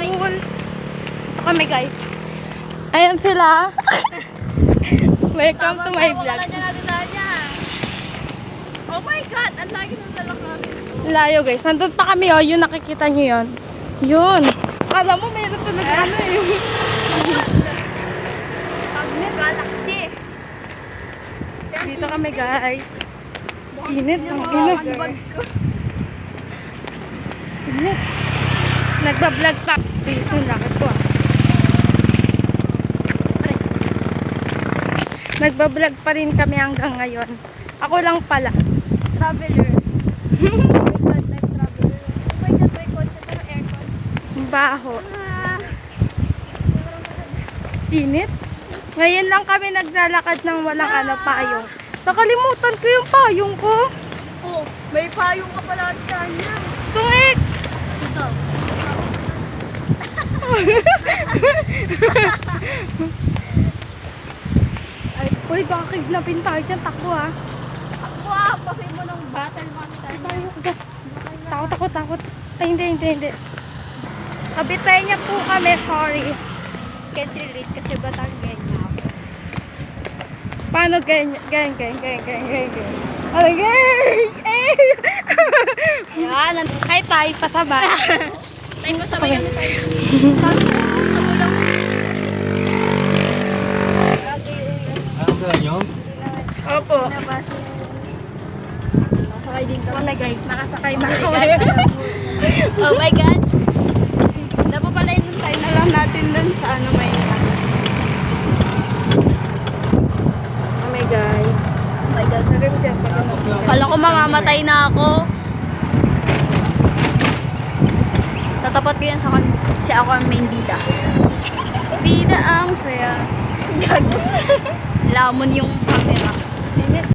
pool. Ito kami guys. Ayan sila. Welcome to my vlog. Oh my God! Ang lagi ng lalakad. Layo guys. Nandun pa kami oh. Yun nakikita nyo yun. Yun. Kala mo mayroon tulad ano eh. Magnet Galaxy. Dito kami guys. Init ang init. Init. Nagbablog pa. Please yung lakad ko ah. Nagbablog pa rin kami hanggang ngayon. Ako lang pala. Traveler. Oh my God, life traveler. Oh my God, may kotse pero aircon. Baho. Ah. Init. Ngayon lang kami naglalakad ng walang payong. Nakalimutan ko yung payong ko. Oh, may payong ka pala dyan. Tungik! Ito. Ay, uy, baka kidnapin tayo dyan. Takbo ah. Ako ah, pasay mo ng battle master. Takot. Ay, hindi. Kabitay niya po kami, sorry. Can't relate kasi Batanggenya ako. Paano ganyan? Ay, Yan. Hi, tay, pasabay. Tayo mo sabay Okay. kami tayo. Sabi ko, magulang. Ano ba nyo? Opo. Sakay din ka. Kami guys, nakasakay na kami. Oh my God. Napapalain tayo na lang natin dun sa ano may kami guys. Oh my God. Kala Kala ko mamamatay na ako. Tatapat ko yan sa kanya. Kasi ako ang main bida. Bida ang saya. Gago. Lamon yung camera.